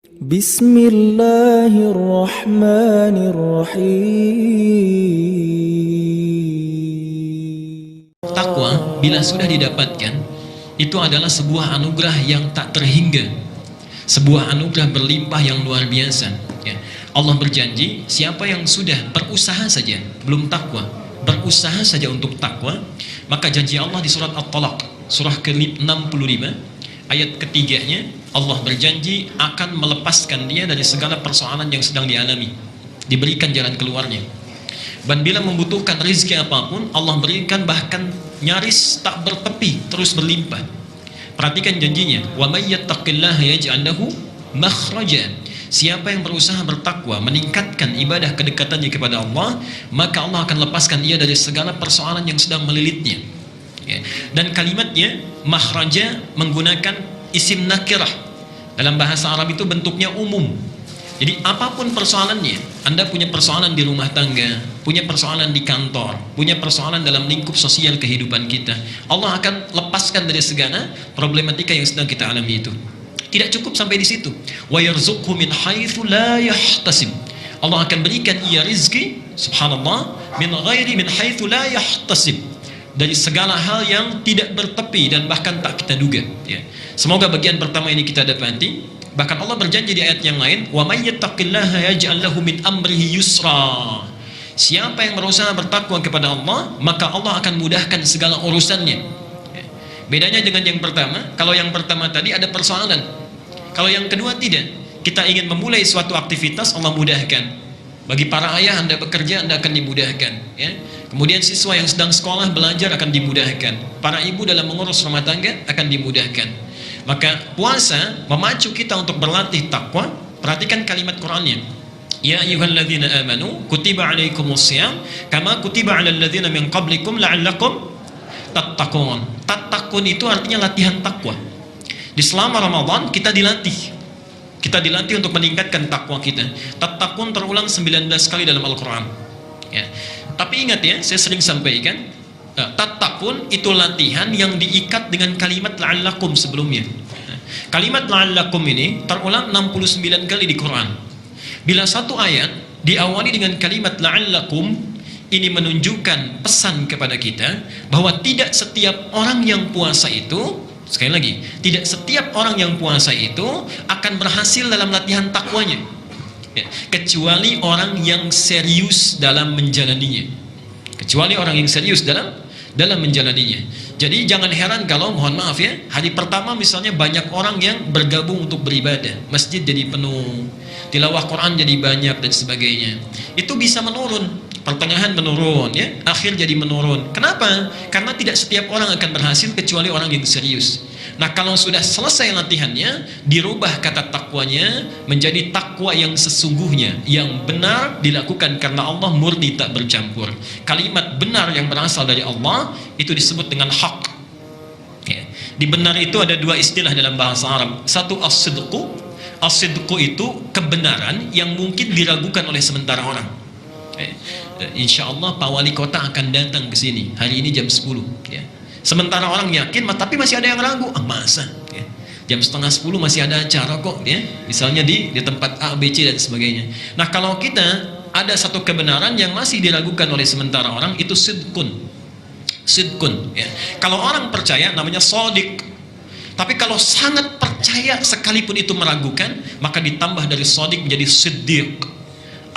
Bismillahirrahmanirrahim. Takwa bila sudah didapatkan itu adalah sebuah anugerah yang tak terhingga, sebuah anugerah berlimpah yang luar biasa. Ya. Allah berjanji siapa yang sudah berusaha saja belum takwa, berusaha saja untuk takwa, maka janji Allah di surat At-Talaq surah ke-65 ayat ketiganya, Allah berjanji akan melepaskan dia dari segala persoalan yang sedang dialami, diberikan jalan keluarnya. Dan bila membutuhkan rezeki apapun, Allah berikan, bahkan nyaris tak bertepi, terus berlimpah. Perhatikan janjinya, wa may yattaqillaha yaj'al lahu makhraja. Siapa yang berusaha bertakwa, meningkatkan ibadah kedekatannya kepada Allah, maka Allah akan lepaskan ia dari segala persoalan yang sedang melilitnya. Ya. Dan kalimatnya makhraja menggunakan isim nakirah. Dalam bahasa Arab itu bentuknya umum. Jadi apapun persoalannya, Anda punya persoalan di rumah tangga, punya persoalan di kantor, punya persoalan dalam lingkup sosial kehidupan kita, Allah akan lepaskan dari segala problematika yang sedang kita alami itu. Tidak cukup sampai di situ. Wa yarzuqhu min haitsu la yahtasib. Allah akan berikan ia rizki, subhanallah, min haitsu la yahtasib, dari segala hal yang tidak bertepi dan bahkan tak kita duga. Ya. Semoga bagian pertama ini kita dapati. Bahkan Allah berjanji di ayat yang lain, wa may yattaqillaha yaj'al lahu min amrihi yusra. Siapa yang berusaha bertakwa kepada Allah, maka Allah akan mudahkan segala urusannya. Ya. Bedanya dengan yang pertama, kalau yang pertama tadi ada persoalan, kalau yang kedua tidak. Kita ingin memulai suatu aktivitas, Allah mudahkan. Bagi para ayah, Anda bekerja, Anda akan dimudahkan. Ya. Kemudian siswa yang sedang sekolah belajar akan dimudahkan. Para ibu dalam mengurus rumah tangga akan dimudahkan. Maka puasa memacu kita untuk berlatih takwa. Perhatikan kalimat Qur'annya. Ya ayyuhalladzina amanu kutiba alaikumusiyam kama kutiba alal ladzina min qablikum la'allakum tattaqun. Tattaqun itu artinya latihan takwa. Di selama Ramadan kita dilatih. Kita dilatih untuk meningkatkan takwa kita. Tattaqun terulang 19 kali dalam Al-Qur'an. Ya. Tapi ingat ya, saya sering sampaikan, tattaqun itu latihan yang diikat dengan kalimat la'allakum sebelumnya. Kalimat la'allakum ini terulang 69 kali di Quran. Bila satu ayat diawali dengan kalimat la'allakum, ini menunjukkan pesan kepada kita bahwa tidak setiap orang yang puasa itu, sekali lagi, tidak setiap orang yang puasa itu akan berhasil dalam latihan takwanya, ya, kecuali orang yang serius dalam menjalaninya. Kecuali orang yang serius dalam menjalaninya. Jadi jangan heran kalau, mohon maaf ya, hari pertama misalnya banyak orang yang bergabung untuk beribadah, masjid jadi penuh, tilawah Quran jadi banyak dan sebagainya. Itu bisa menurun, pertengahan menurun ya, akhir jadi menurun. Kenapa? Karena tidak setiap orang akan berhasil kecuali orang yang serius. Nah, kalau sudah selesai latihannya, dirubah kata takwanya menjadi takwa yang sesungguhnya, yang benar dilakukan karena Allah, murni tak bercampur. Kalimat benar yang berasal dari Allah itu disebut dengan hak. Ya. Di benar itu ada dua istilah dalam bahasa Arab. Satu as-sidqu. As-sidqu itu kebenaran yang mungkin diragukan oleh sementara orang. Insya Allah Pak Wali Kota akan datang ke sini hari ini jam 10. Ya. Sementara orang yakin, tapi masih ada yang ragu. Masa? Ya. Jam setengah 10 masih ada acara kok, ya. Misalnya di tempat A, B, C dan sebagainya. Nah, kalau kita ada satu kebenaran yang masih diragukan oleh sementara orang, itu sidqun. Sidqun. Ya. Kalau orang percaya, namanya shadiq. Tapi kalau sangat percaya sekalipun itu meragukan, maka ditambah dari shadiq menjadi siddiq.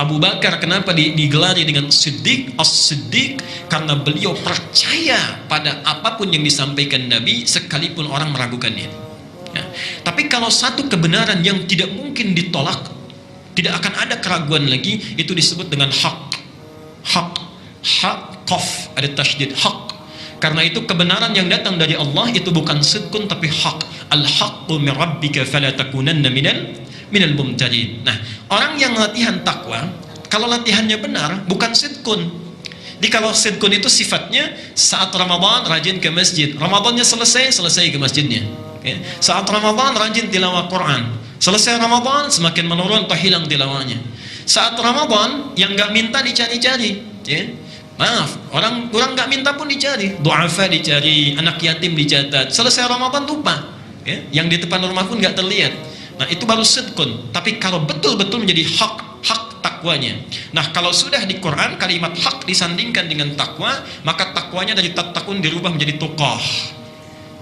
Abu Bakar kenapa digelari dengan Siddiq, As-Siddiq? Karena beliau percaya pada apapun yang disampaikan Nabi sekalipun orang meragukannya. Ya. Tapi kalau satu kebenaran yang tidak mungkin ditolak, tidak akan ada keraguan lagi, itu disebut dengan hak. Hak, hak, qaf, ada tasydid, hak. Karena itu kebenaran yang datang dari Allah itu bukan sidqun tapi hak. Al-haqqu min rabbika fala takunanna minal mumtarin. Nah, orang yang latihan takwa, kalau latihannya benar, bukan sidqun. Jadi kalau sidqun itu sifatnya saat Ramadan rajin ke masjid, Ramadannya selesai ke masjidnya. Ya. Saat Ramadan rajin tilawah Quran, selesai Ramadan semakin menurun atau hilang tilawahnya. Saat Ramadan yang nggak minta dicari-cari, ya. Maaf, orang nggak minta pun dicari, du'afa dicari, anak yatim dicatat. Selesai Ramadan lupa, ya. Yang di depan rumah pun nggak terlihat. Nah, itu baru sidqun. Tapi kalau betul-betul menjadi hak takwanya. Nah, kalau sudah di Quran kalimat hak disandingkan dengan takwa, maka takwanya dari tattaqun dirubah menjadi tuqah.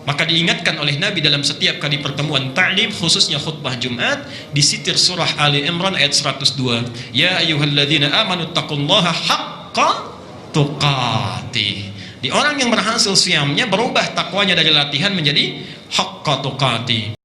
Maka diingatkan oleh Nabi dalam setiap kali pertemuan ta'lim, khususnya khutbah Jumat, disitir surah Ali Imran ayat 102. Ya ayyuhalladzina amanu taqullaha haqqa tuqatih. Di orang yang berhasil siamnya berubah takwanya dari latihan menjadi haqqa tuqatih.